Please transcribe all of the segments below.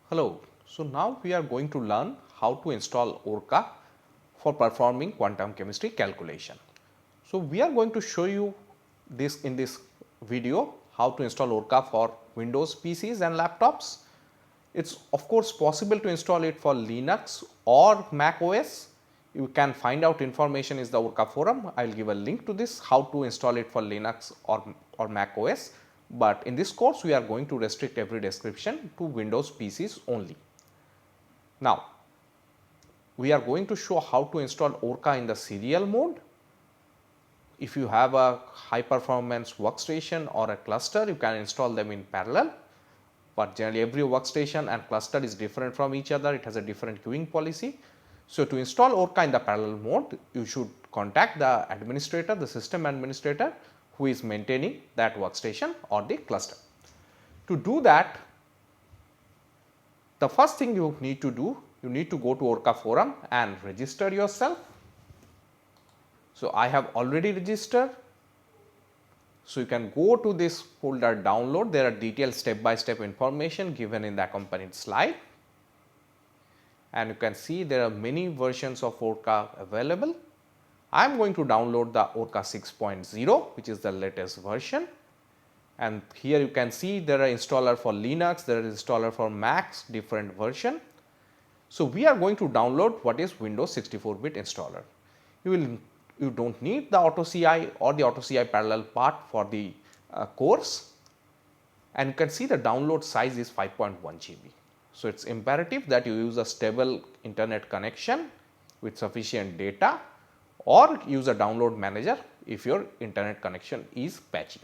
Hello. So now we are going to learn how to install ORCA for performing quantum chemistry calculation. So we are going to show you this in this video how to install ORCA for Windows PCs and laptops. It's of course possible to install it for Linux or Mac OS. You can find out information in the ORCA forum. I will give a link to this how to install it for Linux or Mac OS. But in this course we are going to restrict every description to Windows PCs only. Now we are going to show how to install ORCA in the serial mode. If you have a high performance workstation or a cluster, you can install them in parallel, but generally every workstation and cluster is different from each other. It has a different queuing policy. So to install ORCA in the parallel mode, you should contact the administrator, the system administrator who is maintaining that workstation or the cluster. To do that, the first thing you need to do, you need to go to ORCA forum and register yourself. So I have already registered. So you can go to this folder download. There are detailed step by step information given in the accompanied slide. And you can see there are many versions of ORCA available. I am going to download the ORCA 6.0, which is the latest version. And here you can see there are installer for Linux, there is installer for Macs, different version. So we are going to download what is Windows 64-bit installer. You don't need the AutoCI or the AutoCI parallel part for the course, and you can see the download size is 5.1 GB. So it's imperative that you use a stable internet connection with sufficient data or use a download manager if your internet connection is patchy.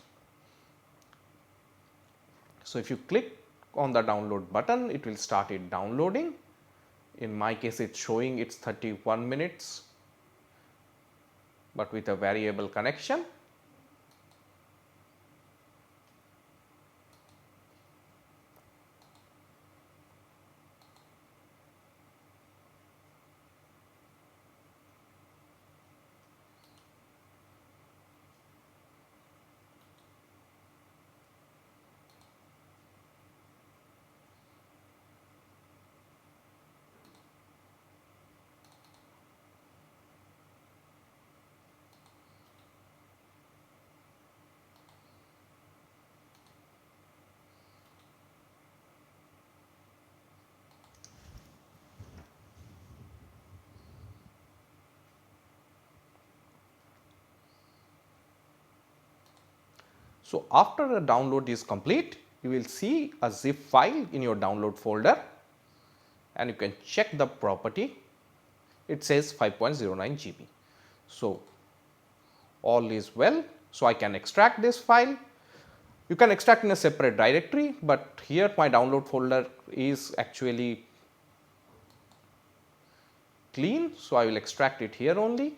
So if you click on the download button, it will start it downloading. In my case, it's showing it's 31 minutes, but with a variable connection. So after the download is complete, you will see a zip file in your download folder, and you can check the property. It says 5.09 GB. So all is well. So I can extract this file. You can extract in a separate directory, but here my download folder is actually clean. So I will extract it here only.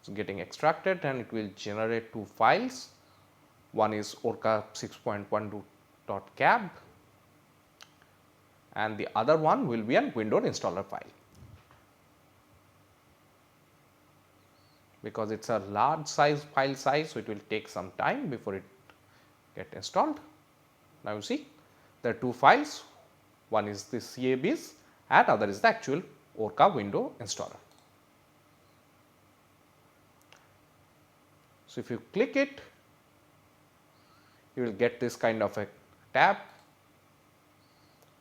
It's getting extracted and it will generate two files. One is ORCA 6.12.cab and the other one will be a Windows installer file. Because it's a large size file size, so it will take some time before it get installed. Now you see there are two files, one is the CABs and other is the actual ORCA window installer. So if you click it, you will get this kind of a tab.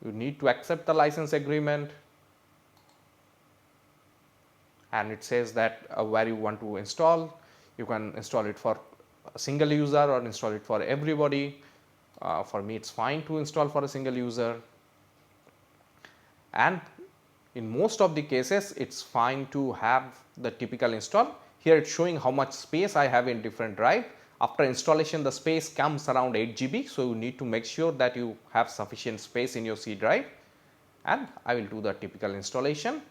You need to accept the license agreement, and it says that where you want to install. You can install it for a single user or install it for everybody. For me, it's fine to install for a single user, and in most of the cases it's fine to have the typical install. Here it's showing how much space I have in different drive. After installation, the space comes around 8 GB. So you need to make sure that you have sufficient space in your C drive, and I will do the typical installation,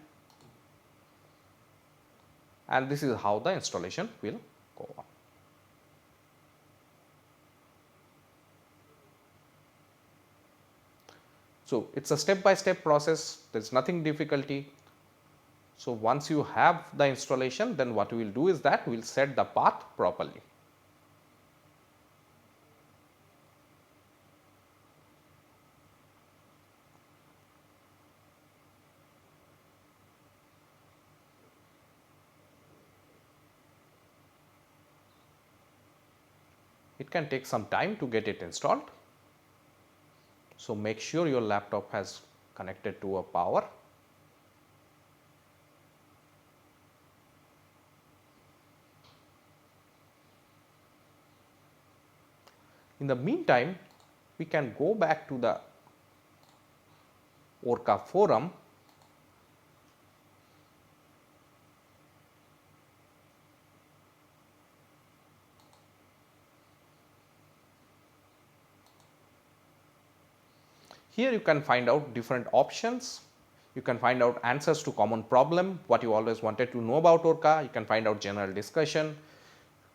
and this is how the installation will go on. So it's a step by step process. There's nothing difficulty. So once you have the installation, then what we will do is that we will set the path properly. It can take some time to get it installed. So make sure your laptop has connected to a power. In the meantime, we can go back to the ORCA forum. Here you can find out different options. You can find out answers to common problem, what you always wanted to know about ORCA. You can find out general discussion.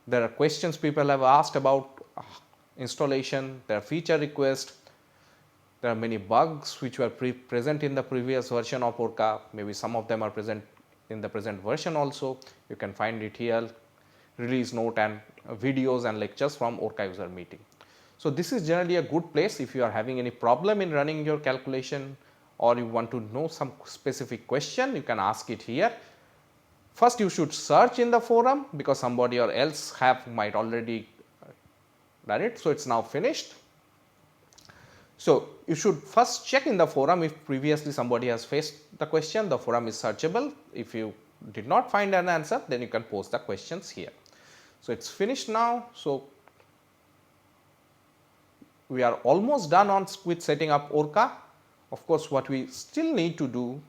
There are questions people have asked about installation. There are feature requests. There are many bugs which were present in the previous version of ORCA. Maybe some of them are present in the present version also. You can find it here, release note and videos and lectures from ORCA user meeting. So this is generally a good place if you are having any problem in running your calculation or you want to know some specific question, you can ask it here. First you should search in the forum because somebody or else might already done it. So it is now finished. So you should first check in the forum if previously somebody has faced the question, the forum is searchable. If you did not find an answer, then you can post the questions here. So it is finished now. So we are almost done with setting up ORCA. Of course, what we still need to do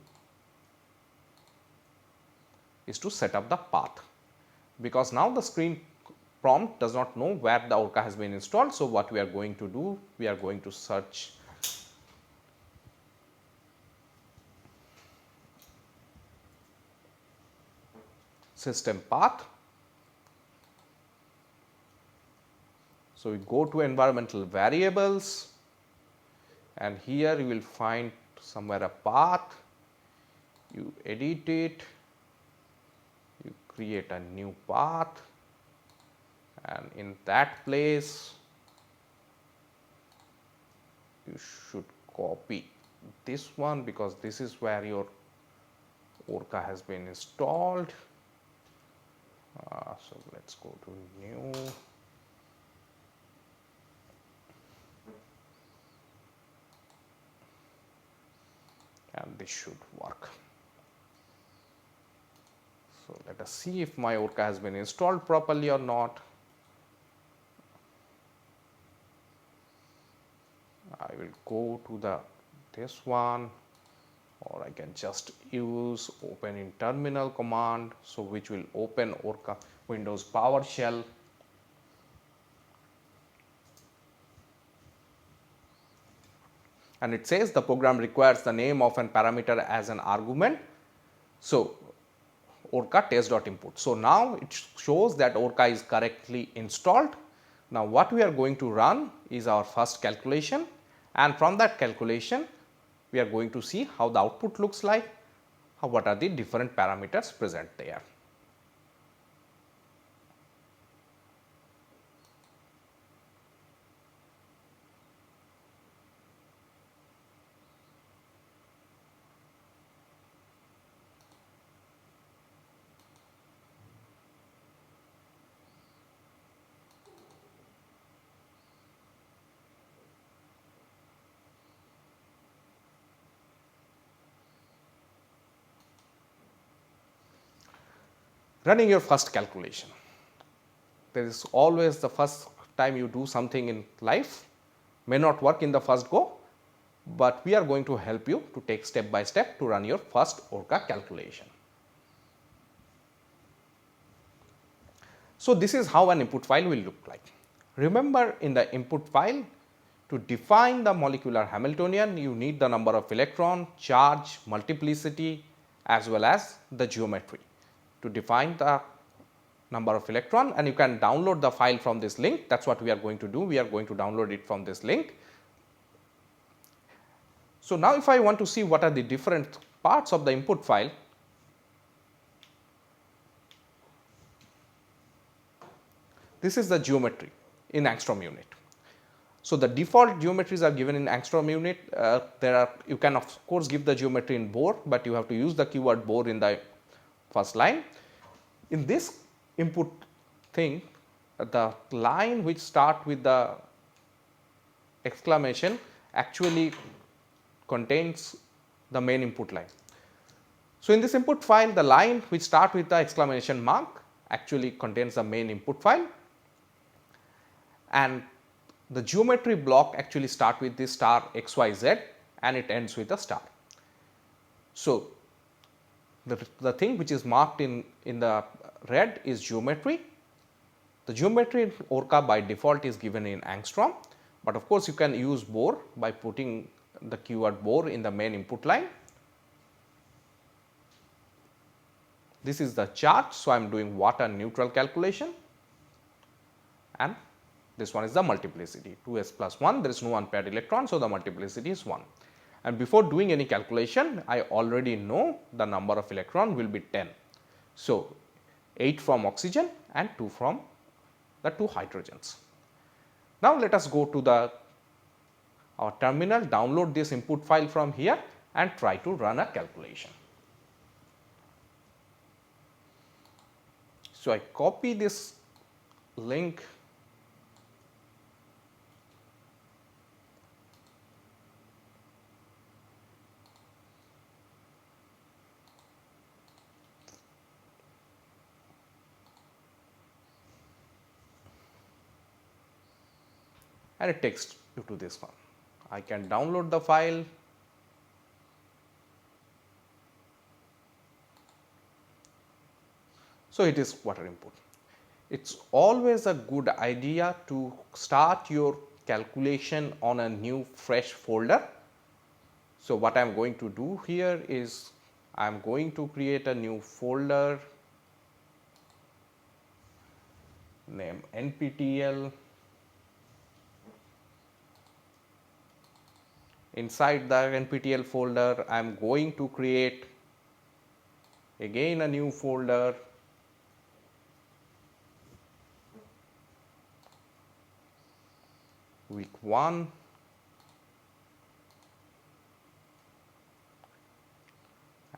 is to set up the path, because now the screen prompt does not know where the ORCA has been installed. So what we are going to do, we are going to search system path. So we go to environmental variables and here you will find somewhere a path, you edit it, you create a new path and in that place you should copy this one because this is where your ORCA has been installed. So let us go to new. And this should work. So let us see if my ORCA has been installed properly or not. I will go to this one, or I can just use open in terminal command, so which will open ORCA Windows PowerShell. And it says the program requires the name of a parameter as an argument. So ORCA test.input. So now it shows that ORCA is correctly installed. Now what we are going to run is our first calculation, and from that calculation we are going to see how the output looks like, what are the different parameters present there. Running your first calculation. There is always the first time you do something in life, may not work in the first go, but we are going to help you to take step by step to run your first ORCA calculation. So this is how an input file will look like. Remember, in the input file, to define the molecular Hamiltonian, you need the number of electron, charge, multiplicity as well as the geometry to define the number of electron, and you can download the file from this link. That is what we are going to do. We are going to download it from this link. So now if I want to see what are the different parts of the input file, this is the geometry in angstrom unit. So the default geometries are given in angstrom unit. You can of course give the geometry in Bohr, but you have to use the keyword Bohr in the first line. In this input thing, the line which start with the exclamation actually contains the main input line. So, in this input file, the line which start with the exclamation mark actually contains the main input file, and the geometry block actually start with the star XYZ and it ends with a star. So, the thing which is marked in the red is geometry. The geometry in ORCA by default is given in angstrom, but of course, you can use Bohr by putting the keyword Bohr in the main input line. This is the charge, so I am doing water neutral calculation, and this one is the multiplicity 2s plus 1, there is no unpaired electron, so the multiplicity is 1. And before doing any calculation, I already know the number of electron will be 10. So, 8 from oxygen and 2 from the 2 hydrogens. Now, let us go to our terminal, download this input file from here and try to run a calculation. So, I copy this link and it takes you to this one. I can download the file. So, it is water input. It is always a good idea to start your calculation on a new fresh folder. So, what I am going to do here is I am going to create a new folder name NPTEL. Inside the NPTEL folder, I am going to create again a new folder week 1,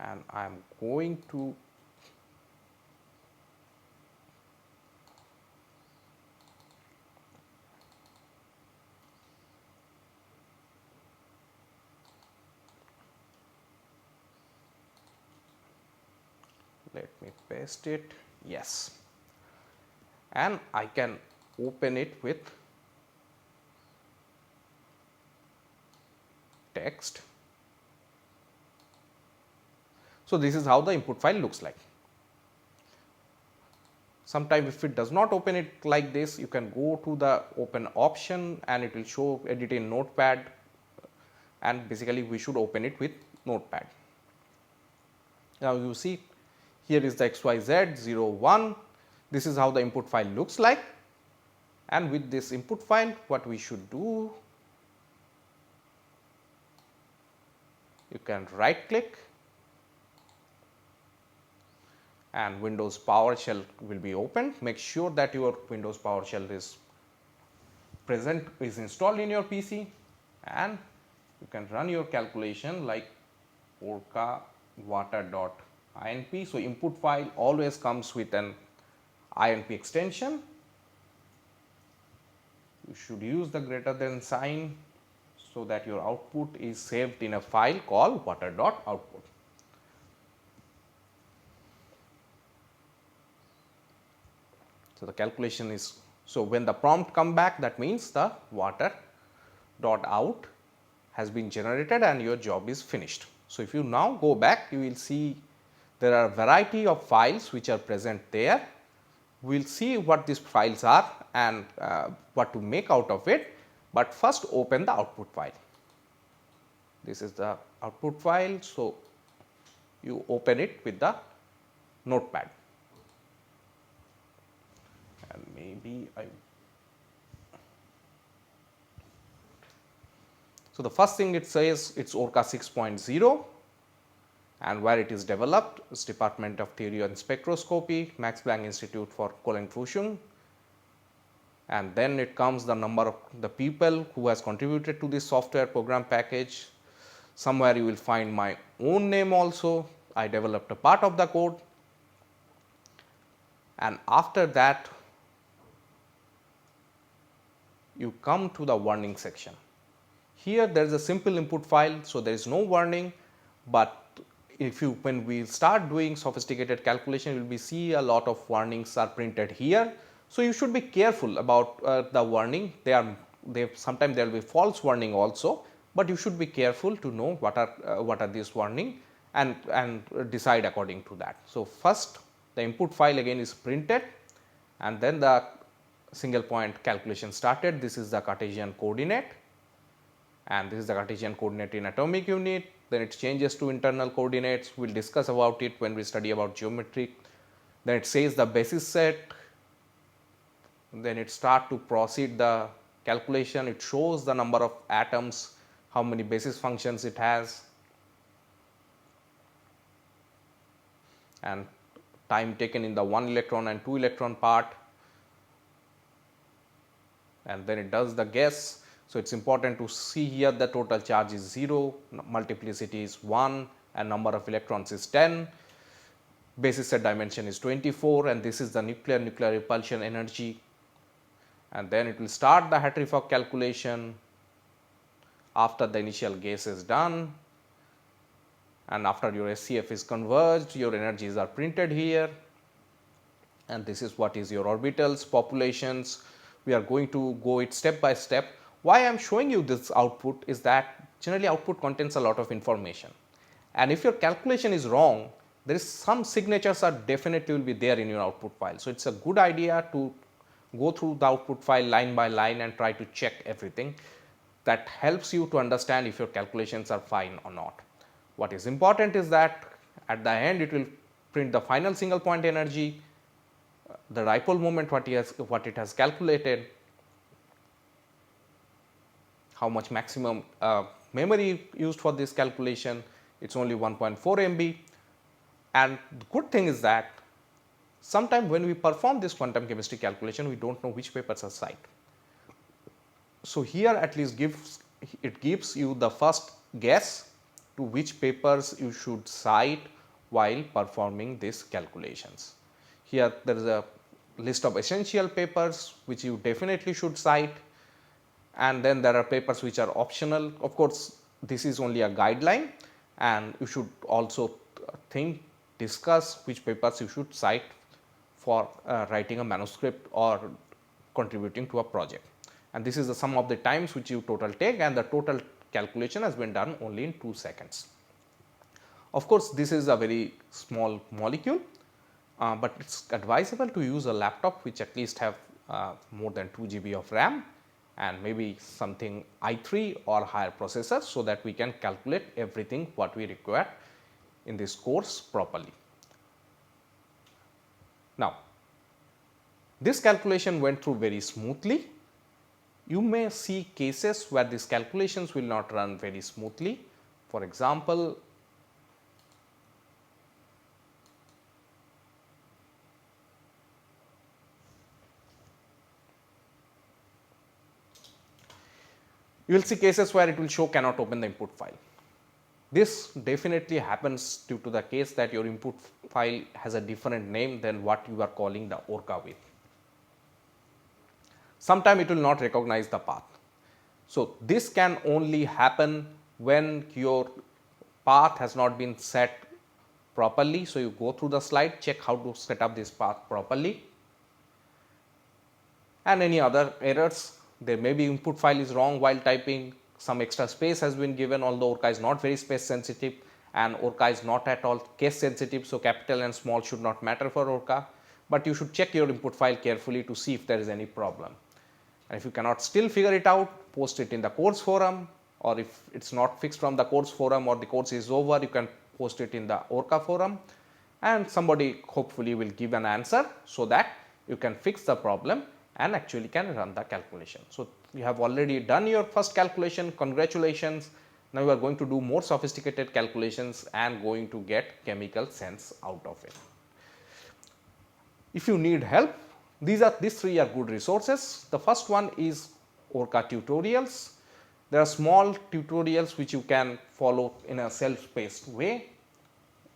and I am going to let me paste it, yes, and I can open it with text. So, this is how the input file looks like. Sometimes if it does not open it like this, you can go to the open option and it will show edit in notepad, and basically we should open it with notepad. Now, you see here is the XYZ 01, this is how the input file looks like, and with this input file what we should do, you can right click and Windows PowerShell will be opened. Make sure that your Windows PowerShell is installed in your PC, and you can run your calculation like ORCA water.inp. So, input file always comes with an INP extension. You should use the greater than sign so that your output is saved in a file called water.output. So, the calculation is, so when the prompt come back, that means the water.out has been generated and your job is finished. So, if you now go back, you will see there are a variety of files which are present there. We will see what these files are and what to make out of it, but first open the output file. This is the output file. So, you open it with the notepad, and maybe so the first thing it says it is ORCA 6.0, and where it is developed is Department of Theory and Spectroscopy, Max Planck Institute for Kohlenforschung, and then it comes the number of the people who has contributed to this software program package. Somewhere you will find my own name also. I developed a part of the code, and after that you come to the warning section. Here there is a simple input file, so there is no warning, but if you, when we start doing sophisticated calculation, you will be see a lot of warnings are printed here. So you should be careful about the warning. They sometimes there will be false warning also, but you should be careful to know what are these warning and decide according to that. So first the input file again is printed, and then the single point calculation started. This is the Cartesian coordinate, and this is the Cartesian coordinate in atomic unit. Then it changes to internal coordinates. We will discuss about it when we study about geometry. Then it says the basis set. Then it start to proceed the calculation. It shows the number of atoms, how many basis functions it has, and time taken in the 1 electron and 2 electron part, and then it does the guess. So it is important to see here the total charge is 0, multiplicity is 1, and number of electrons is 10, basis set dimension is 24, and this is the nuclear repulsion energy. And then it will start the Hartree-Fock calculation after the initial guess is done, and after your SCF is converged, your energies are printed here, and this is what is your orbitals, populations. We are going to go it step by step. Why I am showing you this output is that generally output contains a lot of information, and if your calculation is wrong, there is some signatures are definitely will be there in your output file. So it is a good idea to go through the output file line by line and try to check everything. That helps you to understand if your calculations are fine or not. What is important is that at the end it will print the final single point energy, the dipole moment what it has calculated, how much maximum memory used for this calculation. It is only 1.4 MB, and the good thing is that sometimes when we perform this quantum chemistry calculation, we do not know which papers are cite. So here at least gives you the first guess to which papers you should cite while performing these calculations. Here there is a list of essential papers which you definitely should cite, and then there are papers which are optional. Of course, this is only a guideline, and you should also discuss which papers you should cite for writing a manuscript or contributing to a project. And this is the sum of the times which you total take, and the total calculation has been done only in 2 seconds. Of course, this is a very small molecule, but it is advisable to use a laptop which at least have more than 2 GB of RAM and maybe something i3 or higher processor, so that we can calculate everything what we require in this course properly. Now, this calculation went through very smoothly. You may see cases where these calculations will not run very smoothly. For example, you will see cases where it will show cannot open the input file. This definitely happens due to the case that your input file has a different name than what you are calling the ORCA with. Sometimes it will not recognize the path. So this can only happen when your path has not been set properly. So you go through the slide, check how to set up this path properly, and any other errors. There may be input file is wrong while typing, some extra space has been given, although ORCA is not very space sensitive and ORCA is not at all case sensitive. So capital and small should not matter for ORCA, but you should check your input file carefully to see if there is any problem. And if you cannot still figure it out, post it in the course forum, or if it is not fixed from the course forum or the course is over, you can post it in the ORCA forum, and somebody hopefully will give an answer so that you can fix the problem and actually can run the calculation. So you have already done your first calculation, congratulations. Now you are going to do more sophisticated calculations and going to get chemical sense out of it. If you need help, these 3 are good resources. The first one is ORCA tutorials. There are small tutorials which you can follow in a self-paced way.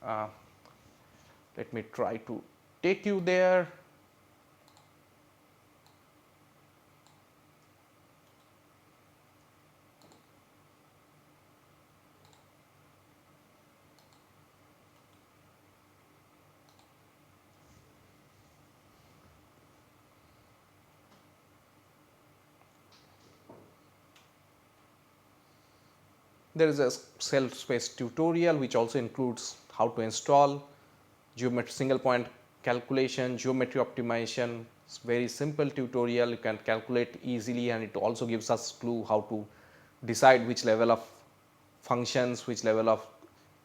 Let me try to take you there. there is a self-paced tutorial which also includes how to install geometry, single point calculation, geometry optimization. It's very simple tutorial, you can calculate easily, and it also gives us clue how to decide which level of functions, which level of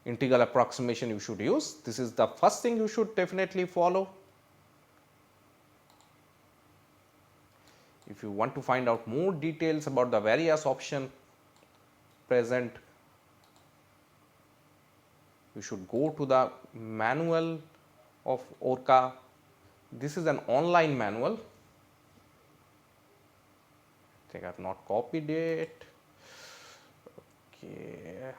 integral approximation you should use. This is the first thing you should definitely follow. If you want to find out more details about the various options present, you should go to the manual of ORCA. This is an online manual. I think I have not copied it. Okay.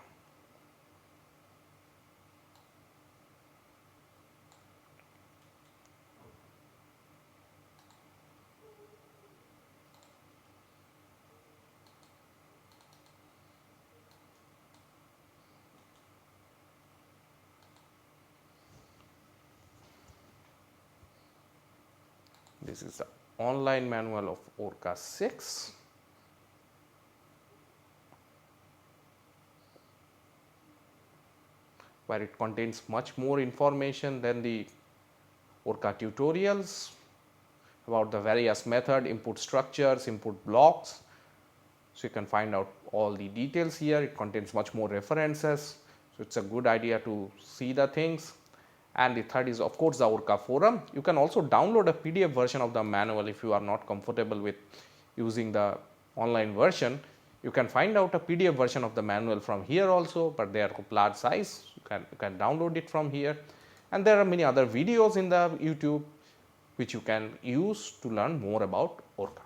This is the online manual of ORCA 6. Where it contains much more information than the ORCA tutorials about the various method, input structures, input blocks. So you can find out all the details here. It contains much more references. So it's a good idea to see the things. And the third is of course the ORCA forum. You can also download a PDF version of the manual if you are not comfortable with using the online version. You can find out a PDF version of the manual from here also, but they are of large size. You can download it from here. And there are many other videos in the YouTube which you can use to learn more about ORCA.